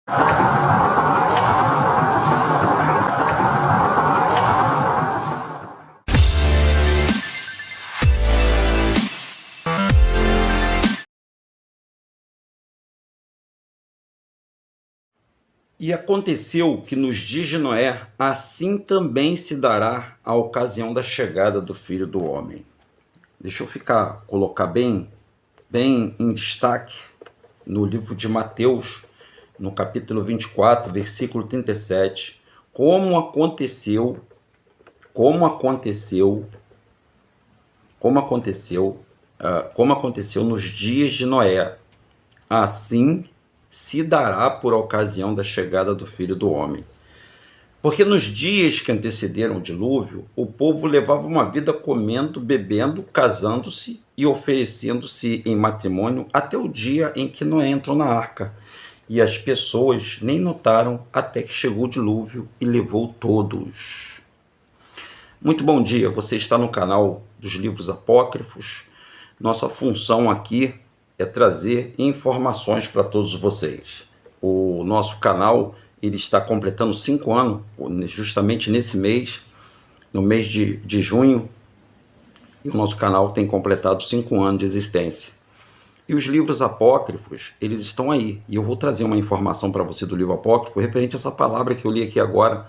E aconteceu que nos dias de Noé, assim também se dará a ocasião da chegada do Filho do Homem. Deixa eu colocar bem em destaque no livro de Mateus, no capítulo 24, versículo 37, como aconteceu, como aconteceu, como aconteceu, como aconteceu nos dias de Noé, assim se dará por ocasião da chegada do Filho do Homem. Porque nos dias que antecederam o dilúvio, o povo levava uma vida comendo, bebendo, casando-se e oferecendo-se em matrimônio até o dia em que Noé entrou na arca. E as pessoas nem notaram até que chegou o dilúvio e levou todos. Muito bom dia, você está no canal dos livros apócrifos. Nossa função aqui é trazer informações para todos vocês. O nosso canal ele está completando 5 anos, justamente nesse mês, no mês de junho, e o nosso canal tem completado 5 anos de existência. E os livros apócrifos, eles estão aí, e eu vou trazer uma informação para você do livro apócrifo, referente a essa palavra que eu li aqui agora,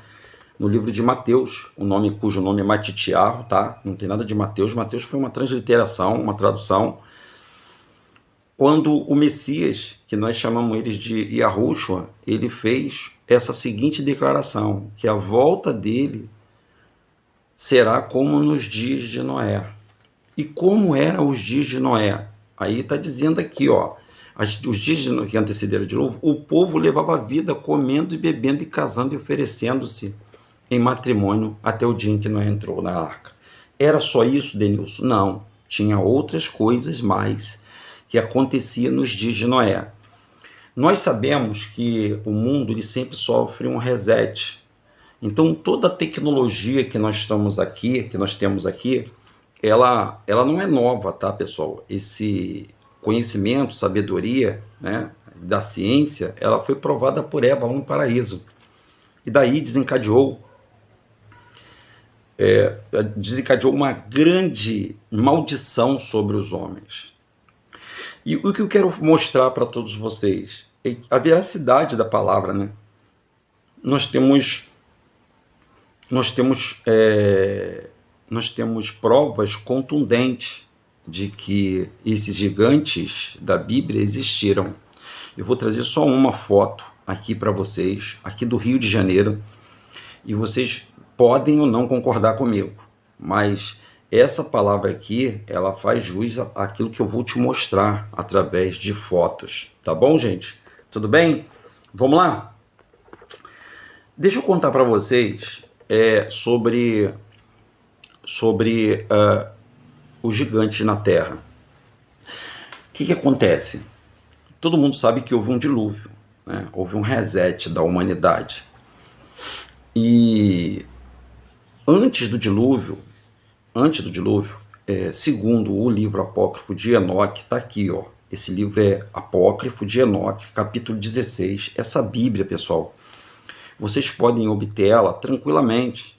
no livro de Mateus, cujo nome é Matitiarro, tá? Não tem nada de Mateus. Mateus foi uma transliteração, uma tradução. Quando o Messias, que nós chamamos ele de Yahushua, ele fez essa seguinte declaração, que a volta dele será como nos dias de Noé. E como eram os dias de Noé? Aí está dizendo aqui, ó, os dias que antecederam o dilúvio, o povo levava a vida comendo e bebendo e casando e oferecendo-se em matrimônio até o dia em que Noé entrou na arca. Era só isso, Denilson? Não, tinha outras coisas mais que acontecia nos dias de Noé. Nós sabemos que o mundo ele sempre sofre um reset. Então toda a tecnologia que nós temos aqui, ela não é nova, tá, pessoal? Esse conhecimento, sabedoria, né, da ciência, ela foi provada por Eva lá no paraíso. E daí desencadeou uma grande maldição sobre os homens. E o que eu quero mostrar para todos vocês é a veracidade da palavra, né? Nós temos provas contundentes de que esses gigantes da Bíblia existiram. Eu vou trazer só uma foto aqui para vocês, aqui do Rio de Janeiro, e vocês podem ou não concordar comigo, mas essa palavra aqui, ela faz jus àquilo que eu vou te mostrar através de fotos. Tá bom, gente? Tudo bem? Vamos lá? Deixa eu contar para vocês sobre os gigantes na Terra. O que acontece? Todo mundo sabe que houve um dilúvio, né? Houve um reset da humanidade. E antes do dilúvio, segundo o livro apócrifo de Enoque, está aqui, ó. Esse livro é apócrifo de Enoque, capítulo 16. Essa Bíblia, pessoal, vocês podem obter ela tranquilamente.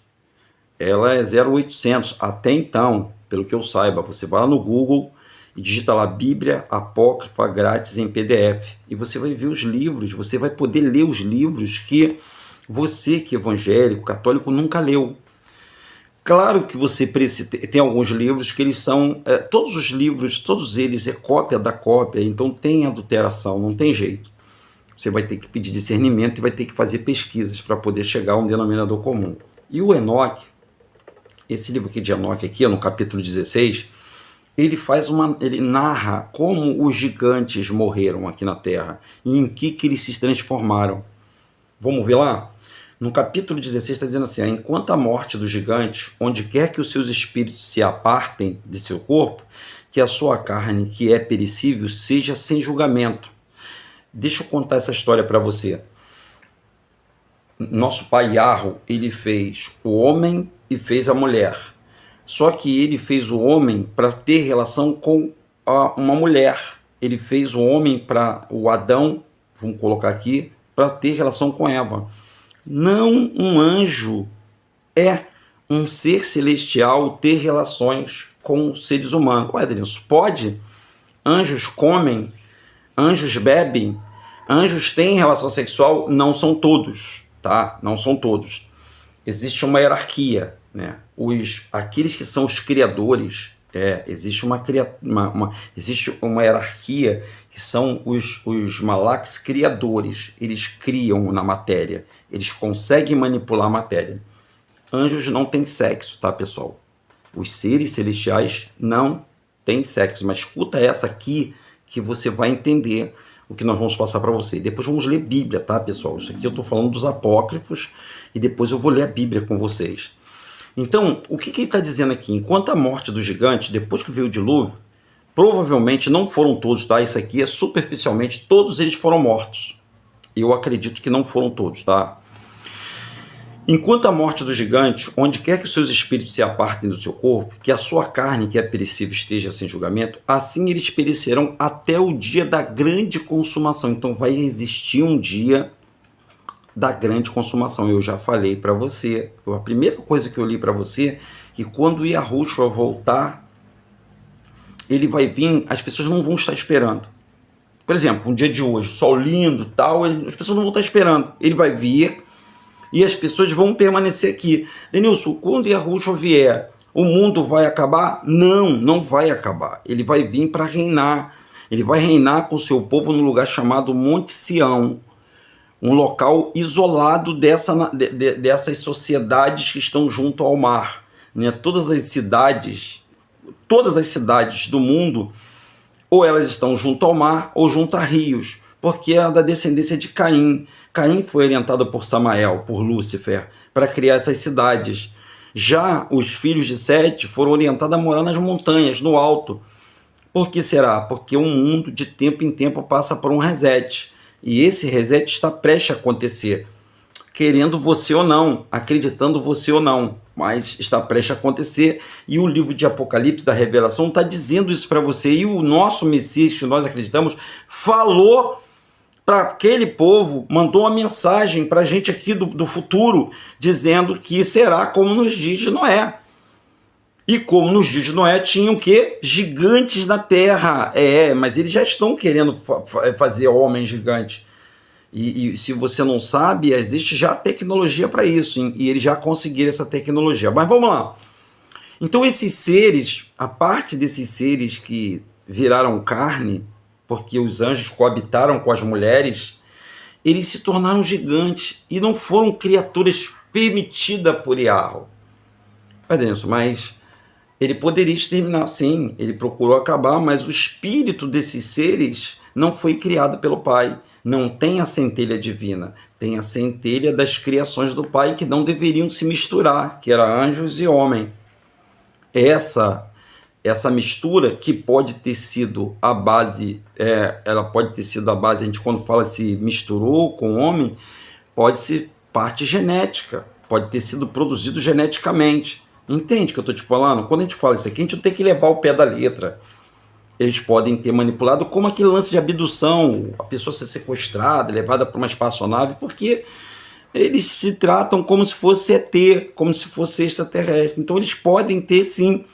Ela é 0800. Até então, pelo que eu saiba, você vai lá no Google e digita lá Bíblia Apócrifa grátis em PDF. E você vai ver os livros, você vai poder ler os livros que você, que é evangélico, católico, nunca leu. Claro que você precisa, tem alguns livros que eles são, todos os livros, todos eles é cópia da cópia, então tem adulteração, não tem jeito. Você vai ter que pedir discernimento e vai ter que fazer pesquisas para poder chegar a um denominador comum. E o Enoque, esse livro aqui de Enoque, aqui, no capítulo 16, ele narra como os gigantes morreram aqui na Terra e em que eles se transformaram. Vamos ver lá? No capítulo 16 está dizendo assim, enquanto a morte do gigante, onde quer que os seus espíritos se apartem de seu corpo, que a sua carne, que é perecível, seja sem julgamento. Deixa eu contar essa história para você. Nosso pai Yarro, ele fez o homem e fez a mulher. Só que ele fez o homem para ter relação com uma mulher. Ele fez o homem para o Adão, vamos colocar aqui, para ter relação com Eva. Não, um anjo é um ser celestial ter relações com seres humanos. Ué, Denilson, pode? Anjos comem, anjos bebem, anjos têm relação sexual? Não são todos, tá? Não são todos. Existe uma hierarquia, né? Aqueles que são os criadores, existe existe uma hierarquia que são os malaques criadores. Eles criam na matéria, eles conseguem manipular a matéria. Anjos não têm sexo, tá, pessoal? Os seres celestiais não têm sexo, mas escuta essa aqui que você vai entender o que nós vamos passar para você. Depois vamos ler Bíblia, tá, pessoal? Isso aqui eu estou falando dos apócrifos e depois eu vou ler a Bíblia com vocês. Então, o que ele está dizendo aqui? Enquanto a morte dos gigantes, depois que veio o dilúvio, provavelmente não foram todos, tá? Isso aqui é superficialmente, todos eles foram mortos. Eu acredito que não foram todos, tá? Enquanto a morte dos gigantes, onde quer que os seus espíritos se apartem do seu corpo, que a sua carne, que é perecível, esteja sem julgamento, assim eles perecerão até o dia da grande consumação. Então vai existir um dia da grande consumação. Eu já falei para você, a primeira coisa que eu li para você, que quando Yahushua voltar, ele vai vir, as pessoas não vão estar esperando. Por exemplo, um dia de hoje, sol lindo, tal, as pessoas não vão estar esperando. Ele vai vir e as pessoas vão permanecer aqui. Denilson, quando Yahushua vier, o mundo vai acabar? Não, não vai acabar. Ele vai vir para reinar. Ele vai reinar com o seu povo no lugar chamado Monte Sião, um local isolado dessas sociedades que estão junto ao mar, né? Todas as cidades do mundo, ou elas estão junto ao mar ou junto a rios, porque é da descendência de Caim. Caim foi orientado por Samael, por Lúcifer, para criar essas cidades. Já os filhos de Sete foram orientados a morar nas montanhas, no alto. Por que será? Porque o mundo, de tempo em tempo, passa por um reset. E esse reset está prestes a acontecer. Querendo você ou não, acreditando você ou não, mas está prestes a acontecer. E o livro de Apocalipse, da Revelação, está dizendo isso para você. E o nosso Messias, que nós acreditamos, falou para aquele povo, mandou uma mensagem para a gente aqui do futuro, dizendo que será como nos dias de Noé. E como nos dias de Noé tinham o quê? Gigantes na terra. Mas eles já estão querendo fazer homens gigantes. E se você não sabe, existe já tecnologia para isso, hein? E eles já conseguiram essa tecnologia. Mas vamos lá. Então esses seres, a parte desses seres que viraram carne, porque os anjos coabitaram com as mulheres, eles se tornaram gigantes e não foram criaturas permitidas por Yahweh. Mas ele poderia exterminar, sim, ele procurou acabar, mas o espírito desses seres não foi criado pelo Pai. Não tem a centelha divina, tem a centelha das criações do Pai que não deveriam se misturar, que era anjos e homem. Essa mistura, que pode ter sido a base, ela pode ter sido a base, a gente quando fala se misturou com o homem, pode ser parte genética, pode ter sido produzido geneticamente. Entende o que eu estou te falando? Quando a gente fala isso aqui, a gente não tem que levar o pé da letra. Eles podem ter manipulado, como aquele lance de abdução, a pessoa ser sequestrada, levada para uma espaçonave, porque eles se tratam como se fosse ET, como se fosse extraterrestre. Então eles podem ter, sim,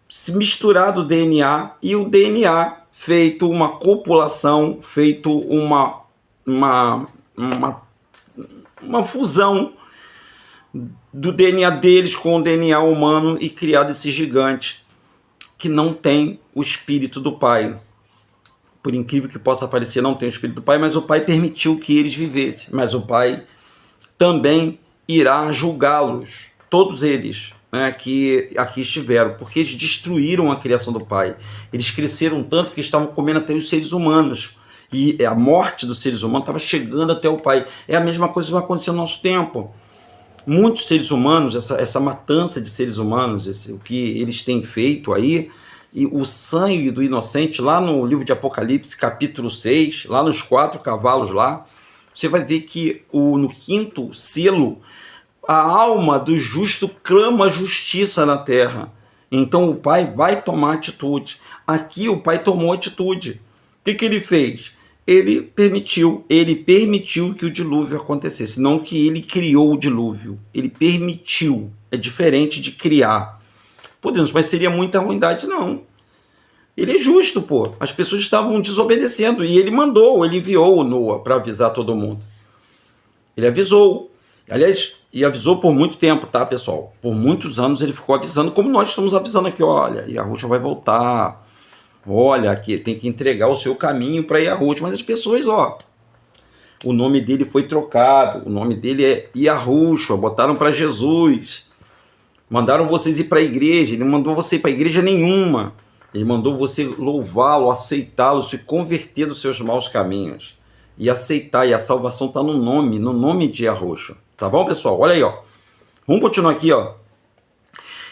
se misturado o DNA e o DNA feito uma copulação, feito uma fusão do DNA deles com o DNA humano e criado esse gigante que não tem o espírito do Pai. Por incrível que possa parecer, não tem o espírito do Pai, mas o Pai permitiu que eles vivessem. Mas o Pai também irá julgá-los, todos eles, né, que aqui estiveram, porque eles destruíram a criação do Pai. Eles cresceram tanto que estavam comendo até os seres humanos. E a morte dos seres humanos estava chegando até o Pai. É a mesma coisa que vai acontecer no nosso tempo. Muitos seres humanos, essa matança de seres humanos, o que eles têm feito aí, e o sangue do inocente, lá no livro de Apocalipse, capítulo 6, lá nos 4 cavalos lá, você vai ver que no 5º selo, a alma do justo clama justiça na terra. Então o Pai vai tomar atitude. Aqui o Pai tomou atitude. O que ele fez? ele permitiu que o dilúvio acontecesse, não que ele criou o dilúvio, ele permitiu, é diferente de criar. Podemos, mas seria muita ruindade, não. Ele é justo, pô. As pessoas estavam desobedecendo e ele mandou, ele enviou o Noa para avisar todo mundo. Ele avisou. Aliás, e avisou por muito tempo, tá, pessoal? Por muitos anos ele ficou avisando, como nós estamos avisando aqui, olha, Yahushua vai voltar. Olha, aqui tem que entregar o seu caminho para Yahushua. Mas as pessoas, ó, o nome dele foi trocado, o nome dele é Yahushua, botaram para Jesus. Mandaram vocês ir para a igreja, ele não mandou você ir para a igreja nenhuma. Ele mandou você louvá-lo, aceitá-lo, se converter dos seus maus caminhos. E aceitar, e a salvação está no nome de Yahushua. Tá bom, pessoal? Olha aí, ó. Vamos continuar aqui, ó.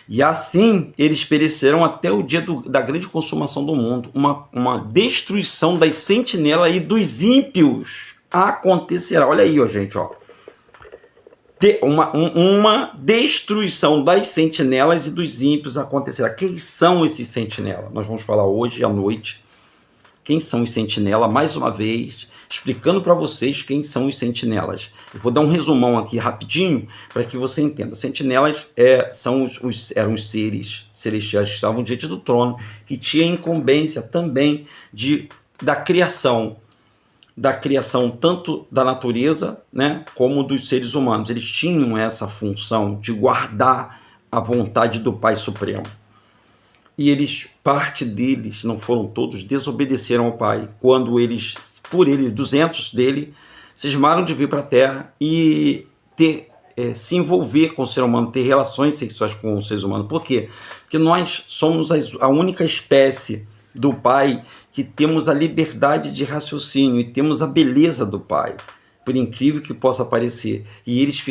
E assim eles pereceram até o dia da grande consumação do mundo. Uma destruição das sentinelas e dos ímpios acontecerá. Olha aí, ó, gente, ó. Uma destruição das sentinelas e dos ímpios acontecerá. Quem são esses sentinelas? Nós vamos falar hoje à noite. Quem são os sentinelas? Mais uma vez, explicando para vocês quem são os sentinelas. Eu vou dar um resumão aqui rapidinho para que você entenda. Sentinelas eram os seres celestiais que estavam diante do trono, que tinham incumbência também da criação tanto da natureza, né, como dos seres humanos. Eles tinham essa função de guardar a vontade do Pai Supremo. E parte deles, não foram todos, desobedeceram ao Pai, quando por ele, 200 dele, cismaram de vir para a Terra e se envolver com o ser humano, ter relações sexuais com os seres humanos. Por quê? Porque nós somos a única espécie do Pai que temos a liberdade de raciocínio e temos a beleza do Pai, por incrível que possa parecer. E eles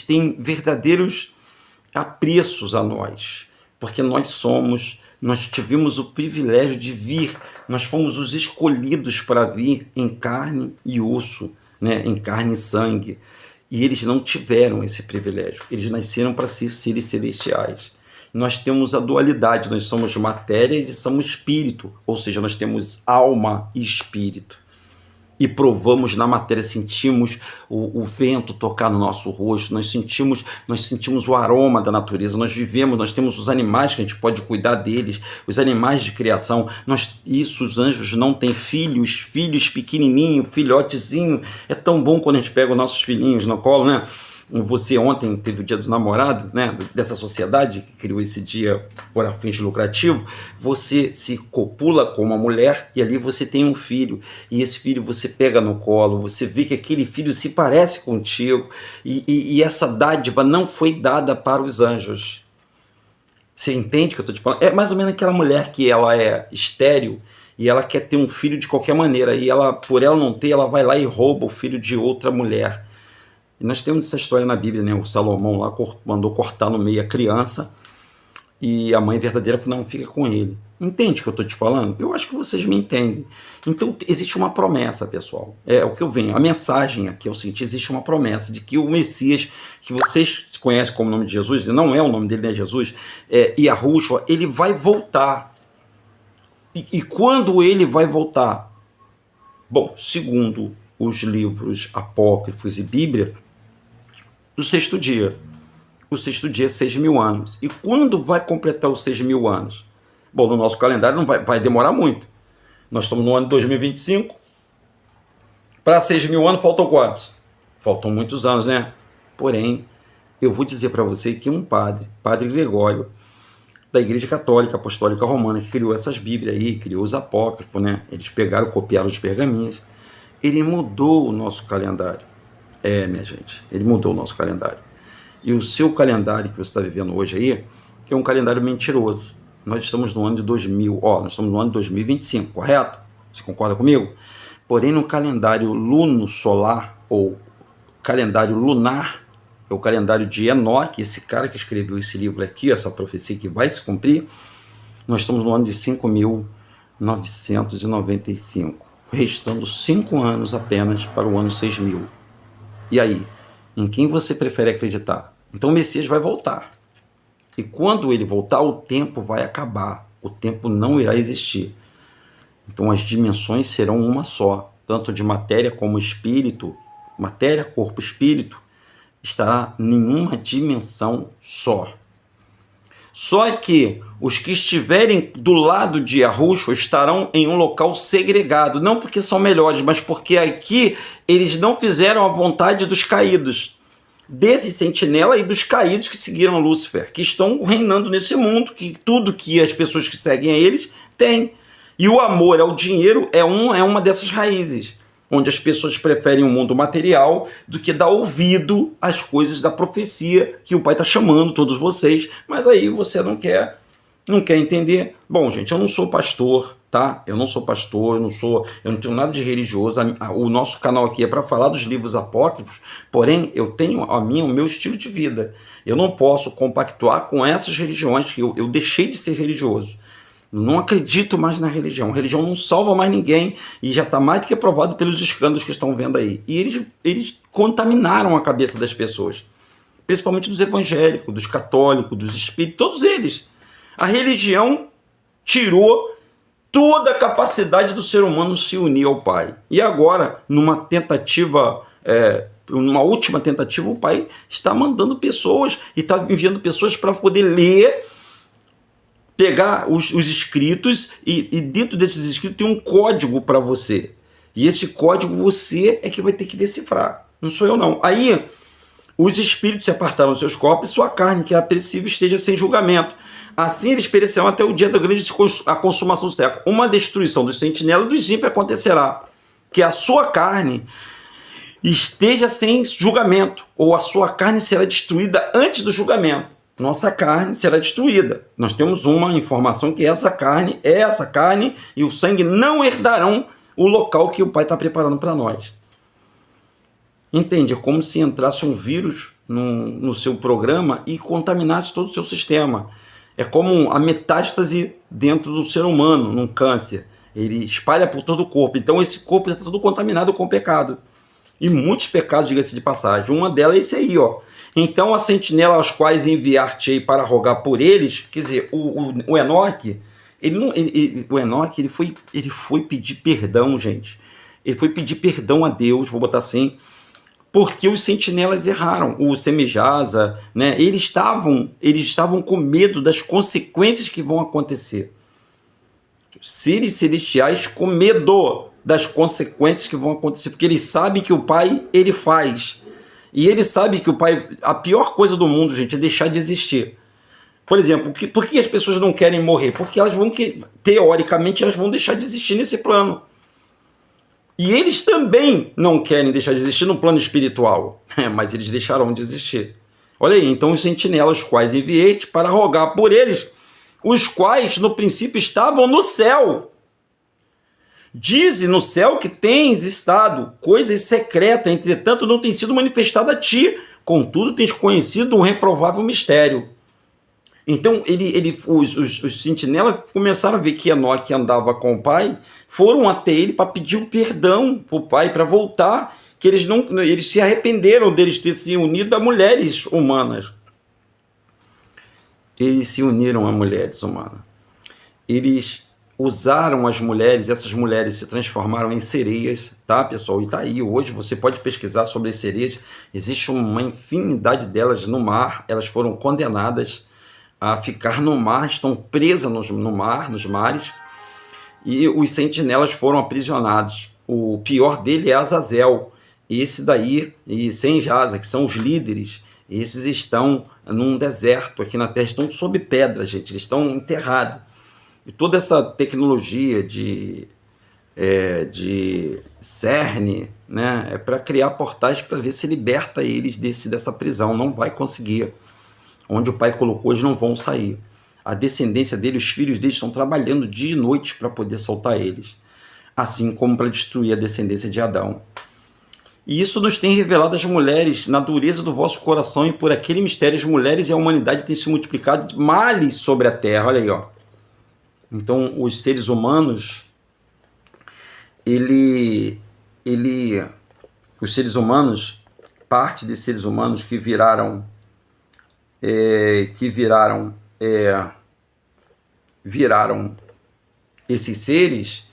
têm verdadeiros apreços a nós, porque nós tivemos o privilégio de vir, nós fomos os escolhidos para vir em carne e osso, né, em carne e sangue, e eles não tiveram esse privilégio, eles nasceram para ser seres celestiais. Nós temos a dualidade, nós somos matérias e somos espírito, ou seja, nós temos alma e espírito. E provamos na matéria, sentimos o vento tocar no nosso rosto, nós sentimos o aroma da natureza, nós vivemos, nós temos os animais que a gente pode cuidar deles, os animais de criação, os anjos não têm filhos pequenininhos, filhotezinho, é tão bom quando a gente pega os nossos filhinhos no colo, né? Você ontem teve o dia do namorado, né, dessa sociedade que criou esse dia por fins lucrativos. Você se copula com uma mulher e ali você tem um filho, e esse filho você pega no colo, você vê que aquele filho se parece contigo, e essa dádiva não foi dada para os anjos. Você entende o que eu estou te falando? É mais ou menos aquela mulher que ela é estéril e ela quer ter um filho de qualquer maneira, e por ela não ter, ela vai lá e rouba o filho de outra mulher. E nós temos essa história na Bíblia, né? O Salomão lá mandou cortar no meio a criança e a mãe verdadeira falou, não, fica com ele. Entende o que eu estou te falando? Eu acho que vocês me entendem. Então, existe uma promessa, pessoal. É o que eu venho. A mensagem aqui, eu senti, existe uma promessa de que o Messias, que vocês conhecem como nome de Jesus, e não é o nome dele, né, Jesus, Yahushua, ele vai voltar. E quando ele vai voltar? Bom, segundo os livros apócrifos e Bíblia, do sexto dia. O sexto dia é 6.000 anos. E quando vai completar os 6.000 anos? Bom, no nosso calendário não vai demorar muito. Nós estamos no ano de 2025. Para 6.000 anos faltam quantos? Faltam muitos anos, né? Porém, eu vou dizer para você que um Padre Gregório, da Igreja Católica Apostólica Romana, que criou essas Bíblias aí, criou os apócrifos, né? Eles copiaram os pergaminhos. Ele mudou o nosso calendário. Minha gente, ele mudou o nosso calendário. E o seu calendário que você está vivendo hoje aí é um calendário mentiroso. Nós estamos no ano de 2000, nós estamos no ano de 2025, correto? Você concorda comigo? Porém, no calendário luno-solar, ou calendário lunar, é o calendário de Enoque, esse cara que escreveu esse livro aqui, essa profecia que vai se cumprir, nós estamos no ano de 5.995. Restando 5 anos apenas para o ano 6.000. E aí, em quem você prefere acreditar? Então o Messias vai voltar. E quando ele voltar, o tempo vai acabar. O tempo não irá existir. Então as dimensões serão uma só, tanto de matéria como espírito, matéria, corpo, espírito, estará em uma dimensão só. Só que os que estiverem do lado de Yahushua estarão em um local segregado, não porque são melhores, mas porque aqui eles não fizeram a vontade dos caídos, desse sentinela e dos caídos que seguiram Lúcifer, que estão reinando nesse mundo, que tudo que as pessoas que seguem a eles têm. E o amor ao dinheiro é uma dessas raízes, onde as pessoas preferem o mundo material do que dar ouvido às coisas da profecia que o Pai está chamando todos vocês, mas aí você não quer entender. Bom, gente, eu não sou pastor, tá? Eu não sou pastor, eu não tenho nada de religioso. O nosso canal aqui é para falar dos livros apócrifos, porém eu tenho o meu estilo de vida. Eu não posso compactuar com essas religiões, que eu deixei de ser religioso. Não acredito mais na religião. A religião não salva mais ninguém e já está mais do que provado pelos escândalos que estão vendo aí. E eles contaminaram a cabeça das pessoas, principalmente dos evangélicos, dos católicos, dos espíritos, todos eles. A religião tirou toda a capacidade do ser humano se unir ao Pai. E agora, numa última tentativa, o Pai está mandando pessoas e está enviando pessoas para poder ler, pegar os escritos e dentro desses escritos tem um código para você. E esse código você é que vai ter que decifrar. Não sou eu, não. Aí, os espíritos se apartaram dos seus corpos e sua carne, que é apreciável, esteja sem julgamento. Assim eles perecerão até o dia da grande a consumação do século. Uma destruição dos sentinelas dos ímpios acontecerá, que a sua carne esteja sem julgamento, ou a sua carne será destruída antes do julgamento. Nossa carne será destruída. Nós temos uma informação que essa carne e o sangue não herdarão o local que o Pai está preparando para nós. Entende? É como se entrasse um vírus no seu programa e contaminasse todo o seu sistema. É como a metástase dentro do ser humano, num câncer. Ele espalha por todo o corpo. Então esse corpo já está todo contaminado com pecado. E muitos pecados, diga-se de passagem. Uma delas é esse aí, ó. Então a sentinela aos quais enviar-te-ei para rogar por eles, quer dizer, o Enoque, ele foi pedir perdão, gente. Ele foi pedir perdão a Deus, vou botar assim, porque os sentinelas erraram. O Semijasa, né? Eles estavam com medo das consequências que vão acontecer. Seres celestiais com medo das consequências que vão acontecer, porque eles sabem que o Pai, ele faz. E ele sabe que o Pai, a pior coisa do mundo, gente, é deixar de existir. Por exemplo, por que as pessoas não querem morrer? Porque elas vão, teoricamente, elas vão deixar de existir nesse plano. E eles também não querem deixar de existir no plano espiritual, mas eles deixarão de existir. Olha aí, então os sentinelas, os quais enviei-te para rogar por eles, os quais no princípio estavam no céu. Dize no céu que tens estado coisas secretas, entretanto não tem sido manifestada a ti, contudo tens conhecido um reprovável mistério. Então os sentinelas começaram a ver que Enoque andava com o Pai, foram até ele para pedir o perdão para o Pai, para voltar, que eles se arrependeram deles terem se unido a mulheres humanas. Eles se uniram a mulheres humanas. Eles usaram as mulheres, essas mulheres se transformaram em sereias, tá, pessoal? E tá aí, hoje você pode pesquisar sobre as sereias, existe uma infinidade delas no mar, elas foram condenadas a ficar no mar, estão presas no mar, nos mares, e os sentinelas foram aprisionados. O pior dele é Azazel, esse daí, e Senjasa, que são os líderes, esses estão num deserto aqui na Terra, estão sob pedra, gente, eles estão enterrados. E toda essa tecnologia de CERN, né, é para criar portais para ver se liberta eles dessa prisão. Não vai conseguir. Onde o Pai colocou, eles não vão sair. A descendência dele, os filhos deles estão trabalhando dia e noite para poder soltar eles. Assim como para destruir a descendência de Adão. E isso nos tem revelado as mulheres, na dureza do vosso coração, e por aquele mistério as mulheres e a humanidade têm se multiplicado males sobre a terra. Olha aí, ó. Então, os seres humanos, os seres humanos, parte de seres humanos que viraram esses seres,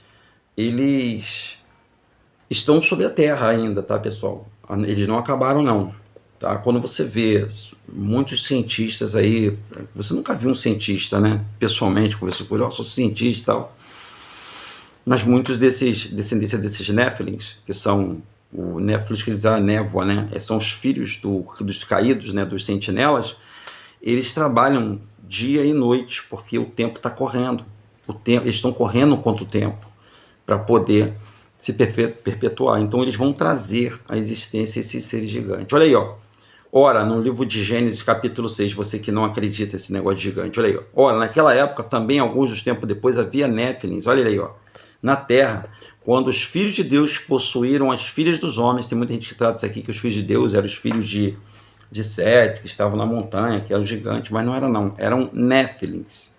eles estão sobre a Terra ainda, tá, pessoal? Eles não acabaram, não. Tá? Quando você vê muitos cientistas aí, você nunca viu um cientista, né? Pessoalmente, conversou com ele, sou cientista e tal. Mas muitos descendentes desses Néfilins, que são o Néfilis, que eles a névoa, né? São os filhos dos caídos, né? Dos sentinelas. Eles trabalham dia e noite, porque o tempo está correndo. Eles estão correndo contra o tempo para poder se perpetuar. Então eles vão trazer à existência esses seres gigantes. Olha aí, ó. Ora, no livro de Gênesis, capítulo 6, você que não acredita nesse negócio de gigante, olha aí, ó. Ora, naquela época também, alguns dos tempos depois, havia Néfilins, olha aí, ó, na terra, quando os filhos de Deus possuíram as filhas dos homens. Tem muita gente que trata isso aqui, que os filhos de Deus eram os filhos de Sete, que estavam na montanha, que eram gigantes, mas não era não, eram Néfilins,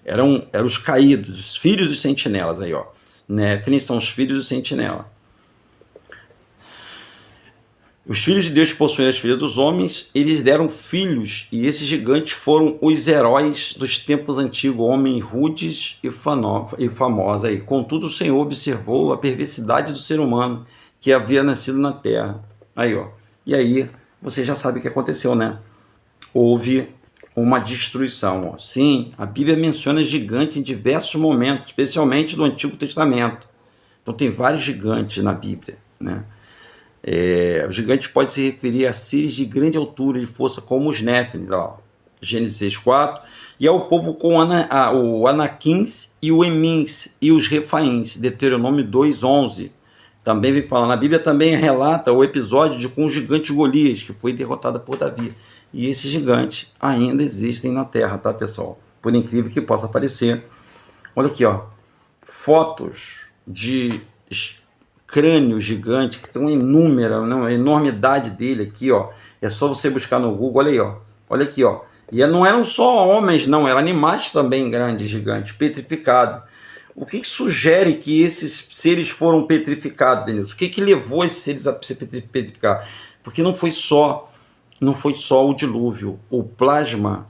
eram os caídos, os filhos dos sentinelas, aí, ó. Néfilins são os filhos do sentinela. Os filhos de Deus possuíram as filhas dos homens, eles deram filhos, e esses gigantes foram os heróis dos tempos antigos, homens rudes e famosos. Aí. Contudo, o Senhor observou a perversidade do ser humano que havia nascido na terra. Aí, ó. E aí, você já sabe o que aconteceu, né? Houve uma destruição. Ó. Sim, a Bíblia menciona gigantes em diversos momentos, especialmente no Antigo Testamento. Então, tem vários gigantes na Bíblia, né? O gigante pode se referir a seres de grande altura e força, como os Néfilins, Gênesis 6:4, e ao povo com o Anaquins e o Emins e os Refaíns, Deuteronômio 2:11. Também vem falar, na Bíblia também relata o episódio com o gigante Golias, que foi derrotado por Davi. E esses gigantes ainda existem na Terra, tá, pessoal? Por incrível que possa parecer. Olha aqui, ó, fotos de crânio gigante, que estão inúmeras, né? A enormidade dele aqui, ó. É só você buscar no Google, olha aí, ó. Olha aqui, ó. E não eram só homens, não, eram animais também grandes, gigantes, petrificados. O que sugere que esses seres foram petrificados, Denilson? O que levou esses seres a se petrificar? Porque não foi só o dilúvio. O plasma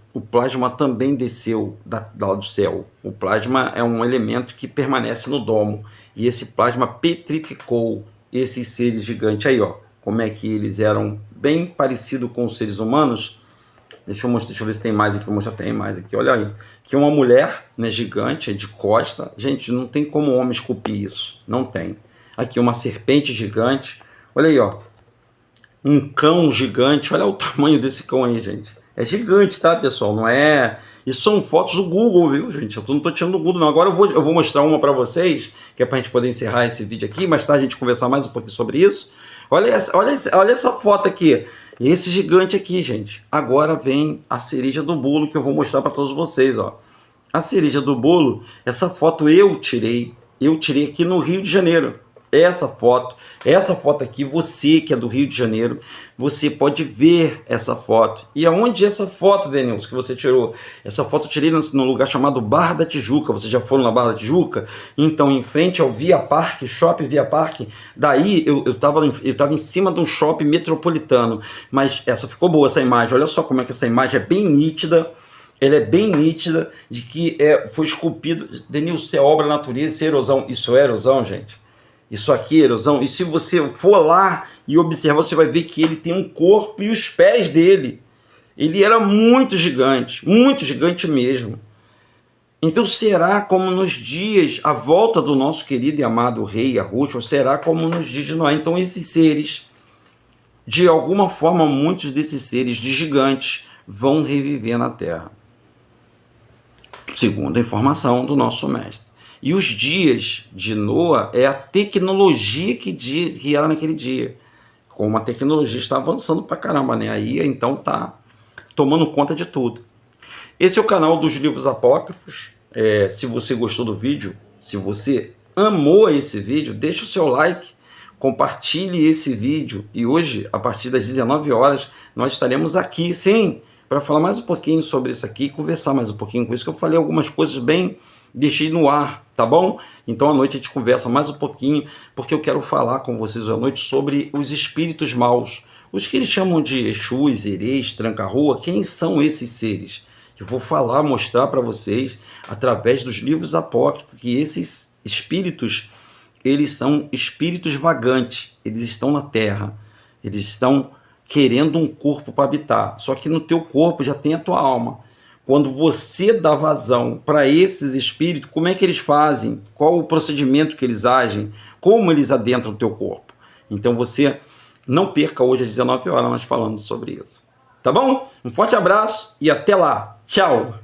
também desceu do céu. O plasma é um elemento que permanece no domo. E esse plasma petrificou esses seres gigantes. Aí, ó, como é que eles eram bem parecidos com os seres humanos. Deixa eu ver se tem mais aqui. Vou mostrar, tem mais aqui. Olha aí. Aqui uma mulher, né, gigante, é de costa. Gente, não tem como o homem esculpir isso. Não tem. Aqui uma serpente gigante. Olha aí, ó. Um cão gigante. Olha o tamanho desse cão aí, gente. É gigante, tá, pessoal? Não é... Isso são fotos do Google, viu, gente? Eu não tô tirando do Google, não. Agora eu vou mostrar uma para vocês, que é pra gente poder encerrar esse vídeo aqui. Mais tarde a gente conversar mais um pouquinho sobre isso. Olha essa foto aqui. Esse gigante aqui, gente. Agora vem a cereja do bolo, que eu vou mostrar para todos vocês, ó. A cereja do bolo, essa foto eu tirei aqui no Rio de Janeiro. Essa foto aqui, você que é do Rio de Janeiro, você pode ver essa foto. E aonde é essa foto, Denilson, que você tirou? Essa foto eu tirei no lugar chamado Barra da Tijuca. Vocês já foram na Barra da Tijuca? Então, em frente ao Via Parque, Shopping Via Parque, daí eu tava em cima de um shopping metropolitano. Mas essa ficou boa, essa imagem. Olha só como é que essa imagem é bem nítida. Ela é bem nítida de que foi esculpido. Denilson, isso é obra da natureza, isso é erosão. Isso é erosão, gente. Isso aqui é erosão. E se você for lá e observar, você vai ver que ele tem um corpo e os pés dele. Ele era muito gigante mesmo. Então será como nos dias, a volta do nosso querido e amado rei Yahushua, será como nos dias de Noé. Então esses seres, de alguma forma, muitos desses seres de gigantes vão reviver na Terra. Segundo a informação do nosso mestre. E os dias de Noa é a tecnologia que era naquele dia. Como a tecnologia está avançando pra caramba, né? Aí então tá tomando conta de tudo. Esse é o canal dos livros apócrifos. Se você gostou do vídeo, se você amou esse vídeo, deixa o seu like, compartilhe esse vídeo. E hoje, a partir das 19 horas, nós estaremos aqui, sim, para falar mais um pouquinho sobre isso aqui, conversar mais um pouquinho com isso, que eu falei algumas coisas bem... Deixei no ar, tá bom? Então à noite a gente conversa mais um pouquinho, porque eu quero falar com vocês à noite sobre os espíritos maus, os que eles chamam de Exus, Erês, Tranca-Rua. Quem são esses seres? Eu vou falar, mostrar para vocês, através dos livros apócrifos, que esses espíritos, eles são espíritos vagantes, eles estão na Terra, eles estão querendo um corpo para habitar, só que no teu corpo já tem a tua alma. Quando você dá vazão para esses espíritos, como é que eles fazem? Qual o procedimento que eles agem? Como eles adentram o teu corpo? Então você não perca hoje às 19 horas nós falando sobre isso. Tá bom? Um forte abraço e até lá. Tchau!